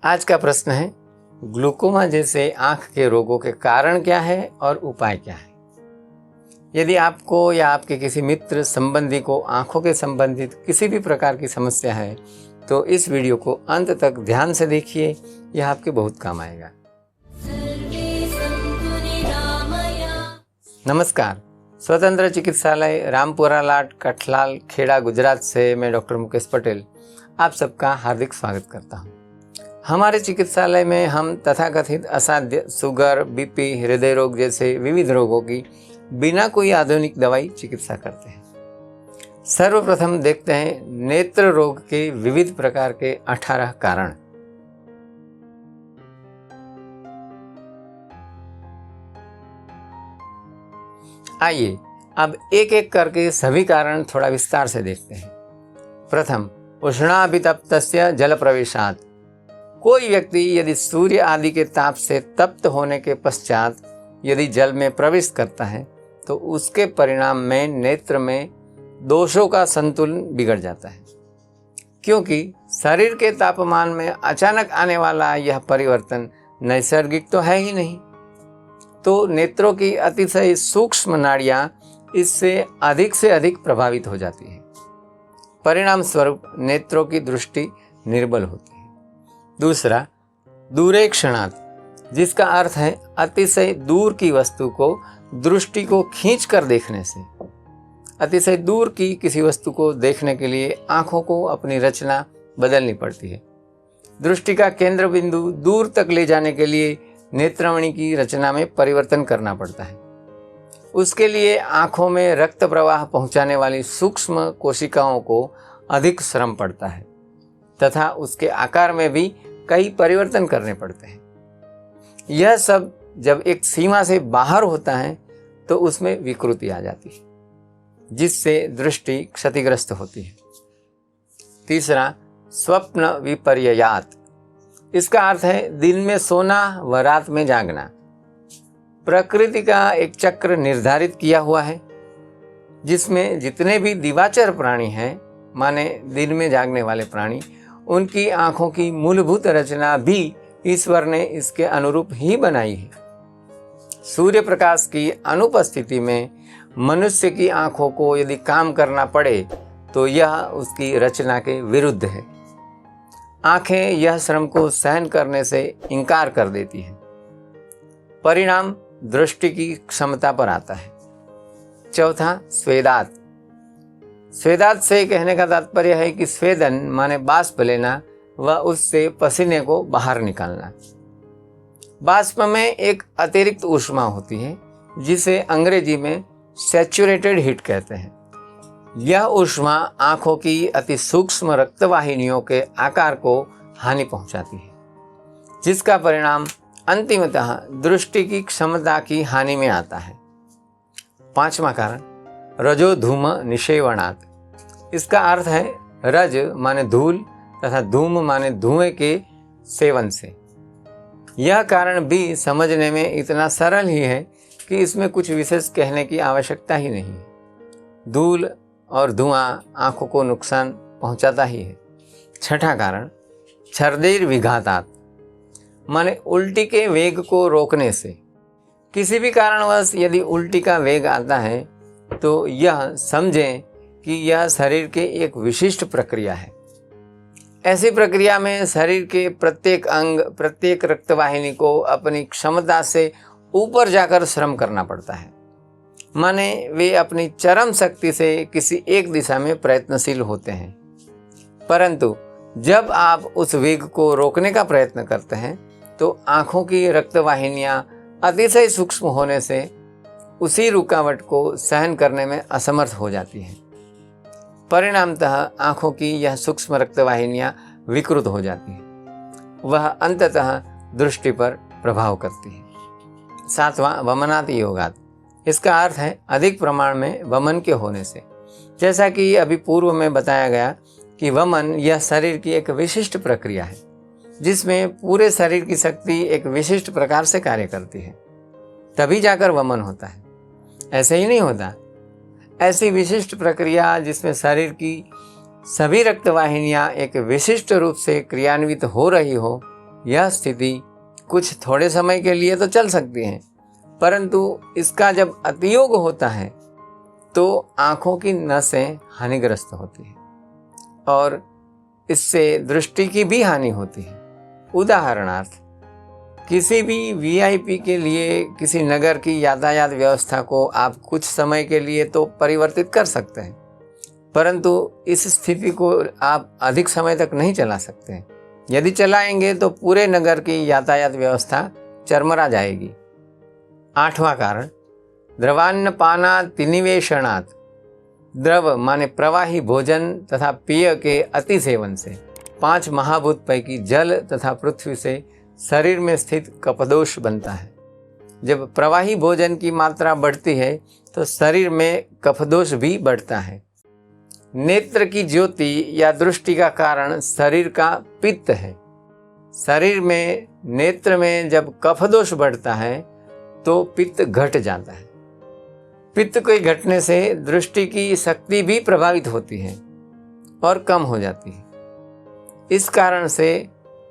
आज का प्रश्न है, ग्लूकोमा जैसे आँख के रोगों के कारण क्या है और उपाय क्या है। यदि आपको या आपके किसी मित्र संबंधी को आँखों के संबंधित किसी भी प्रकार की समस्या है तो इस वीडियो को अंत तक ध्यान से देखिए, यह आपके बहुत काम आएगा। नमस्कार, स्वतंत्र चिकित्सालय रामपुरा लाट कठलाल खेड़ा गुजरात से मैं डॉक्टर मुकेश पटेल आप सबका हार्दिक स्वागत करता हूँ। हमारे चिकित्सालय में हम तथाकथित असाध्य शुगर, बीपी, हृदय रोग जैसे विविध रोगों की बिना कोई आधुनिक दवाई चिकित्सा करते हैं। सर्वप्रथम देखते हैं नेत्र रोग के विविध प्रकार के 18 कारण। आइए अब एक एक करके सभी कारण थोड़ा विस्तार से देखते हैं। प्रथम, उष्णाभितप्तस्य जल प्रवेशात्। कोई व्यक्ति यदि सूर्य आदि के ताप से तप्त होने के पश्चात यदि जल में प्रवेश करता है तो उसके परिणाम में नेत्र में दोषों का संतुलन बिगड़ जाता है, क्योंकि शरीर के तापमान में अचानक आने वाला यह परिवर्तन नैसर्गिक तो है ही नहीं, तो नेत्रों की अतिशय सूक्ष्म नाड़ियाँ इससे से अधिक प्रभावित हो जाती हैं। परिणाम स्वरूप नेत्रों की दृष्टि निर्बल होती है। दूसरा, दूरेक्षणात्, जिसका अर्थ है अतिशय दूर की वस्तु को दृष्टि को खींच कर देखने से। अतिशय दूर की किसी वस्तु को देखने के लिए आँखों को अपनी रचना बदलनी पड़ती है। दृष्टि का केंद्र बिंदु दूर तक ले जाने के लिए नेत्रमणि की रचना में परिवर्तन करना पड़ता है। उसके लिए आँखों में रक्त प्रवाह पहुँचाने वाली सूक्ष्म कोशिकाओं को अधिक श्रम पड़ता है तथा उसके आकार में भी कई परिवर्तन करने पड़ते हैं। यह सब जब एक सीमा से बाहर होता है तो उसमें विकृति आ जाती है, जिससे दृष्टि क्षतिग्रस्त होती है। तीसरा, स्वप्न विपर्ययात्। इसका अर्थ है दिन में सोना व रात में जागना। प्रकृति का एक चक्र निर्धारित किया हुआ है जिसमें जितने भी दिवाचर प्राणी हैं, माने दिन में जागने वाले प्राणी, उनकी आँखों की मूलभूत रचना भी ईश्वर ने इसके अनुरूप ही बनाई है। सूर्य प्रकाश की अनुपस्थिति में मनुष्य की आँखों को यदि काम करना पड़े तो यह उसकी रचना के विरुद्ध है। आँखें यह श्रम को सहन करने से इनकार कर देती हैं। परिणाम दृष्टि की क्षमता पर आता है। चौथा, स्वेदात्। स्वेदात् से कहने का तात्पर्य है कि स्वेदन माने बाष्प लेना व उससे पसीने को बाहर निकालना। बाष्प में एक अतिरिक्त ऊष्मा होती है जिसे अंग्रेजी में सैचुरेटेड हीट कहते हैं। यह ऊष्मा आँखों की अति सूक्ष्म रक्तवाहिनियों के आकार को हानि पहुंचाती है, जिसका परिणाम अंतिमतः दृष्टि की क्षमता की हानि में आता है। पांचवा कारण, रजो धूम निषेवणात्। इसका अर्थ है रज माने धूल तथा धूम माने धुएं के सेवन से। यह कारण भी समझने में इतना सरल ही है कि इसमें कुछ विशेष कहने की आवश्यकता ही नहीं है। धूल और धुआं आँखों को नुकसान पहुंचाता ही है। छठा कारण, छर्दैर विघातात्, माने उल्टी के वेग को रोकने से। किसी भी कारणवश यदि उल्टी का वेग आता है तो यह समझें कि यह शरीर के एक विशिष्ट प्रक्रिया है। ऐसी प्रक्रिया में शरीर के प्रत्येक अंग, प्रत्येक रक्तवाहिनी को अपनी क्षमता से ऊपर जाकर श्रम करना पड़ता है, माने वे अपनी चरम शक्ति से किसी एक दिशा में प्रयत्नशील होते हैं। परंतु जब आप उस वेग को रोकने का प्रयत्न करते हैं तो आँखों की रक्तवाहिनियाँ अतिशय सूक्ष्म होने से उसी रुकावट को सहन करने में असमर्थ हो जाती हैं। परिणामतः आँखों की यह सूक्ष्म रक्तवाहिनियाँ विकृत हो जाती हैं। वह अंततः दृष्टि पर प्रभाव करती है। सातवां, वमनात् योगात्। इसका अर्थ है अधिक प्रमाण में वमन के होने से। जैसा कि अभी पूर्व में बताया गया कि वमन यह शरीर की एक विशिष्ट प्रक्रिया है जिसमें पूरे शरीर की शक्ति एक विशिष्ट प्रकार से कार्य करती है, तभी जाकर वमन होता है। ऐसे ही नहीं होता। ऐसी विशिष्ट प्रक्रिया जिसमें शरीर की सभी रक्तवाहिनियाँ एक विशिष्ट रूप से क्रियान्वित हो रही हो, यह स्थिति कुछ थोड़े समय के लिए तो चल सकती है, परंतु इसका जब अतियोग होता है तो आँखों की नसें हानिग्रस्त होती हैं और इससे दृष्टि की भी हानि होती है। उदाहरणार्थ, किसी भी वीआईपी के लिए किसी नगर की यातायात व्यवस्था को आप कुछ समय के लिए तो परिवर्तित कर सकते हैं, परंतु इस स्थिति को आप अधिक समय तक नहीं चला सकते हैं। यदि चलाएंगे तो पूरे नगर की यातायात व्यवस्था चरमरा जाएगी। 8वां कारण, द्रवान्नपानात् निवेशनात्। द्रव माने प्रवाही भोजन तथा पेय के अति सेवन से 5 महाभूत पैकी जल तथा पृथ्वी से शरीर में स्थित कफदोष बनता है। जब प्रवाही भोजन की मात्रा बढ़ती है तो शरीर में कफदोष भी बढ़ता है। नेत्र की ज्योति या दृष्टि का कारण शरीर का पित्त है। शरीर में नेत्र में जब कफदोष बढ़ता है तो पित्त घट जाता है। पित्त के घटने से दृष्टि की शक्ति भी प्रभावित होती है और कम हो जाती है। इस कारण से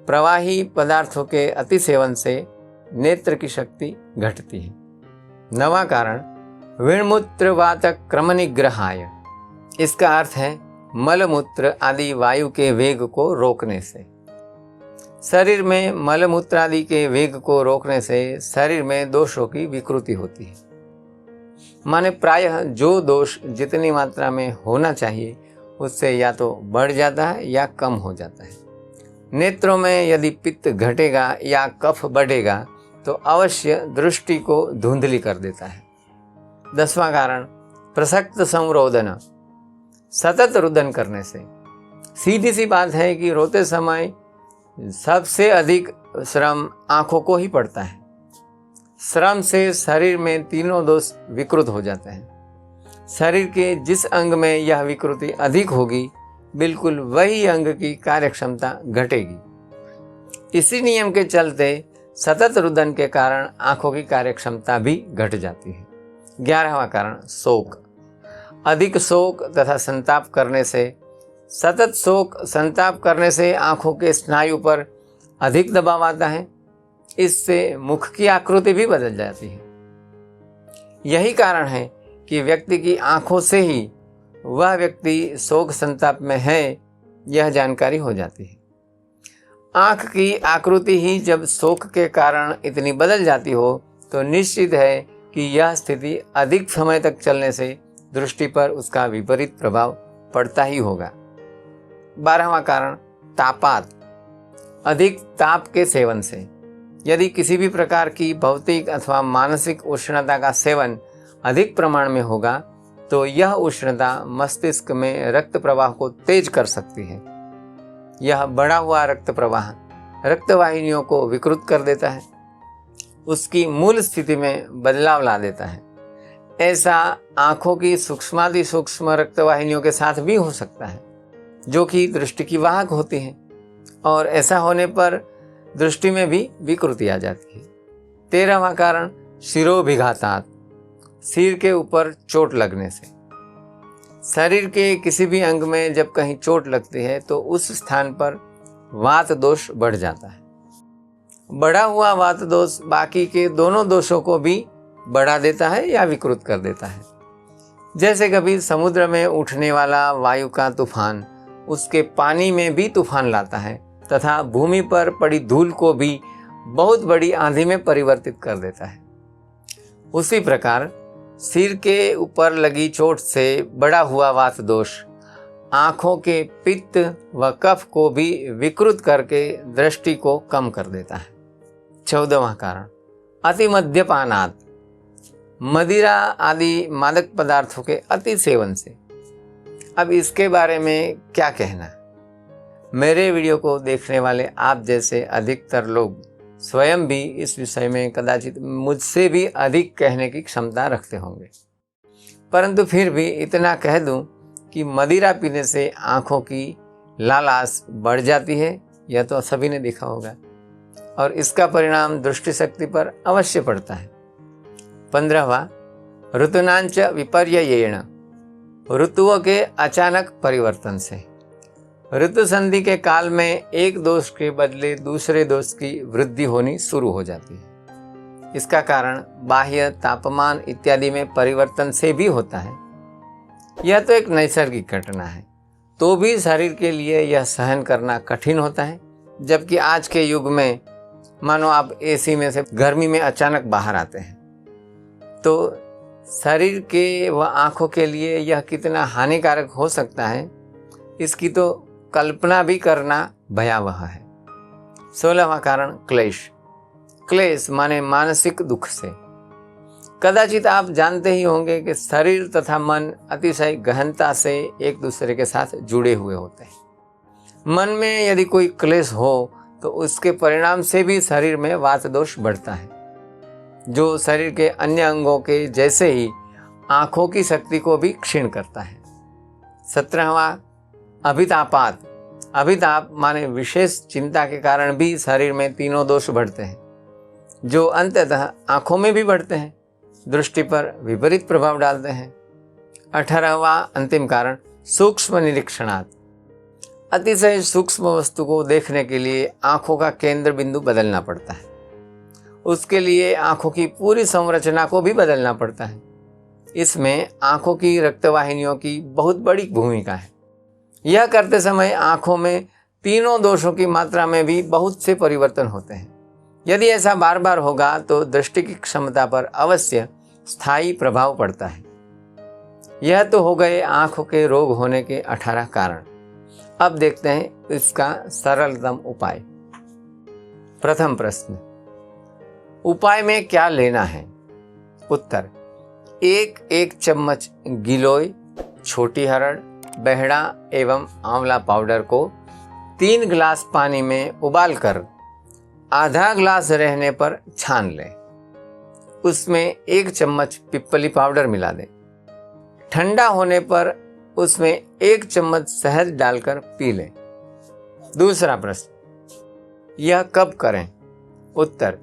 प्रवाही पदार्थों के अति सेवन से नेत्र की शक्ति घटती है। 9वां कारण, विणमूत्रवातक क्रमनिग्रहाय। इसका अर्थ है मलमूत्र आदि वायु के वेग को रोकने से। शरीर में मलमूत्र आदि के वेग को रोकने से शरीर में दोषों की विकृति होती है। माने प्रायः जो दोष जितनी मात्रा में होना चाहिए उससे या तो बढ़ जाता है या कम हो जाता है। नेत्रों में यदि पित्त घटेगा या कफ बढ़ेगा तो अवश्य दृष्टि को धुंधली कर देता है। 10वां कारण, प्रसक्त संरोदन। सतत रुदन करने से। सीधी सी बात है कि रोते समय सबसे अधिक श्रम आँखों को ही पड़ता है। श्रम से शरीर में तीनों दोष विकृत हो जाते हैं। शरीर के जिस अंग में यह विकृति अधिक होगी, बिल्कुल वही अंग की कार्यक्षमता घटेगी। इसी नियम के चलते सतत रुदन के कारण आँखों की कार्यक्षमता भी घट जाती है। 11वां कारण, शोक। अधिक शोक तथा संताप करने से, सतत शोक संताप करने से आँखों के स्नायु पर अधिक दबाव आता है। इससे मुख की आकृति भी बदल जाती है। यही कारण है कि व्यक्ति की आँखों से ही वह व्यक्ति शोक संताप में है यह जानकारी हो जाती है। आँख की आकृति ही जब शोक के कारण इतनी बदल जाती हो तो निश्चित है कि यह स्थिति अधिक समय तक चलने से दृष्टि पर उसका विपरीत प्रभाव पड़ता ही होगा। 12वां कारण, तापात। अधिक ताप के सेवन से। यदि किसी भी प्रकार की भौतिक अथवा मानसिक उष्णता का सेवन अधिक प्रमाण में होगा तो यह उष्णता मस्तिष्क में रक्त प्रवाह को तेज कर सकती है। यह बढ़ा हुआ रक्त प्रवाह रक्तवाहिनियों को विकृत कर देता है, उसकी मूल स्थिति में बदलाव ला देता है। ऐसा आँखों की सूक्ष्माति सूक्ष्म रक्तवाहिनियों के साथ भी हो सकता है जो कि दृष्टि की वाहक होती हैं, और ऐसा होने पर दृष्टि में भी विकृति आ जाती है। 13वां कारण, शिरोभिघातात्। सिर के ऊपर चोट लगने से। शरीर के किसी भी अंग में जब कहीं चोट लगती है तो उस स्थान पर वात दोष बढ़ जाता है। बढ़ा हुआ वात दोष बाकी के दोनों दोषों को भी बढ़ा देता है या विकृत कर देता है। जैसे कभी समुद्र में उठने वाला वायु का तूफान उसके पानी में भी तूफान लाता है तथा भूमि पर पड़ी धूल को भी बहुत बड़ी आंधी में परिवर्तित कर देता है। उसी प्रकार सिर के ऊपर लगी चोट से बढ़ा हुआ वात दोष आँखों के पित्त व कफ को भी विकृत करके दृष्टि को कम कर देता है। 14वां कारण, अति मद्यपानात्। मदिरा आदि मादक पदार्थों के अति सेवन से। अब इसके बारे में क्या कहना? मेरे वीडियो को देखने वाले आप जैसे अधिकतर लोग स्वयं भी इस विषय में कदाचित मुझसे भी अधिक कहने की क्षमता रखते होंगे, परंतु फिर भी इतना कह दूं कि मदिरा पीने से आँखों की लालाश बढ़ जाती है, यह तो सभी ने देखा होगा, और इसका परिणाम दृष्टि शक्ति पर अवश्य पड़ता है। 15वां, ऋतूनांच विपर्ययेण। ऋतुओं के अचानक परिवर्तन से। ऋतु संधि के काल में एक दोष के बदले दूसरे दोष की वृद्धि होनी शुरू हो जाती है। इसका कारण बाह्य तापमान इत्यादि में परिवर्तन से भी होता है। यह तो एक नैसर्गिक घटना है, तो भी शरीर के लिए यह सहन करना कठिन होता है। जबकि आज के युग में मानो आप एसी में से गर्मी में अचानक बाहर आते हैं, तो शरीर के व आँखों के लिए यह कितना हानिकारक हो सकता है, इसकी तो कल्पना भी करना भयावह है। 16वां कारण क्लेश। क्लेश माने मानसिक दुख से। कदाचित आप जानते ही होंगे कि शरीर तथा मन अतिशय गहनता से एक दूसरे के साथ जुड़े हुए होते हैं। मन में यदि कोई क्लेश हो तो उसके परिणाम से भी शरीर में वात दोष बढ़ता है, जो शरीर के अन्य अंगों के जैसे ही आँखों की शक्ति को भी क्षीण करता है। 17वां अभितापात। अभिताप माने विशेष चिंता के कारण भी शरीर में तीनों दोष बढ़ते हैं, जो अंततः आँखों में भी बढ़ते हैं, दृष्टि पर विपरीत प्रभाव डालते हैं। 18वां अंतिम कारण सूक्ष्म निरीक्षणात्। अतिशय सूक्ष्म वस्तु को देखने के लिए आँखों का केंद्र बिंदु बदलना पड़ता है। उसके लिए आँखों की पूरी संरचना को भी बदलना पड़ता है। इसमें आँखों की रक्तवाहिनियों की बहुत बड़ी भूमिका है। यह करते समय आँखों में तीनों दोषों की मात्रा में भी बहुत से परिवर्तन होते हैं। यदि ऐसा बार बार होगा तो दृष्टि की क्षमता पर अवश्य स्थायी प्रभाव पड़ता है। यह तो हो गए आँखों के रोग होने के 18 कारण। अब देखते हैं इसका सरलतम उपाय। प्रथम प्रश्न, उपाय में क्या लेना है? उत्तर, 1 चम्मच गिलोय, छोटी हरड़, बेहड़ा एवं आंवला पाउडर को 3 गिलास पानी में उबालकर आधा ग्लास रहने पर छान लें। उसमें 1 चम्मच पिप्पली पाउडर मिला दें। ठंडा होने पर उसमें 1 चम्मच शहद डालकर पी लें। दूसरा प्रश्न, यह कब करें? उत्तर,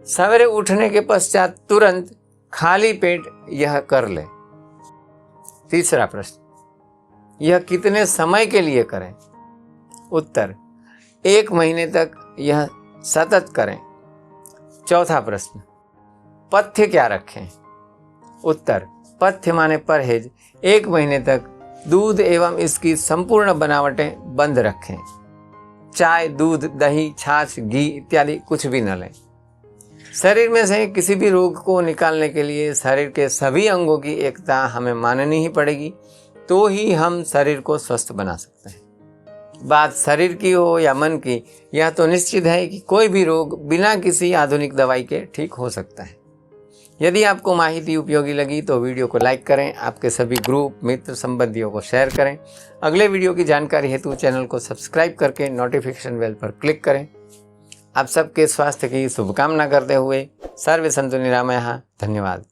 सवेरे उठने के पश्चात तुरंत खाली पेट यह कर लें। तीसरा प्रश्न, यह कितने समय के लिए करें? उत्तर, 1 महीने तक यह सतत करें। चौथा प्रश्न, पथ्य क्या रखें? उत्तर, पथ्य माने परहेज। 1 महीने तक दूध एवं इसकी संपूर्ण बनावटें बंद रखें। चाय, दूध, दही, छाछ, घी इत्यादि कुछ भी न लें। शरीर में से किसी भी रोग को निकालने के लिए शरीर के सभी अंगों की एकता हमें माननी ही पड़ेगी, तो ही हम शरीर को स्वस्थ बना सकते हैं। बात शरीर की हो या मन की, यह तो निश्चित है कि कोई भी रोग बिना किसी आधुनिक दवाई के ठीक हो सकता है। यदि आपको माहिती उपयोगी लगी तो वीडियो को लाइक करें, आपके सभी ग्रुप, मित्र, संबंधियों को शेयर करें। अगले वीडियो की जानकारी हेतु चैनल को सब्सक्राइब करके नोटिफिकेशन बेल पर क्लिक करें। आप सबके स्वास्थ्य की शुभकामना करते हुए सर्वे सन्तु निरामयाः। धन्यवाद।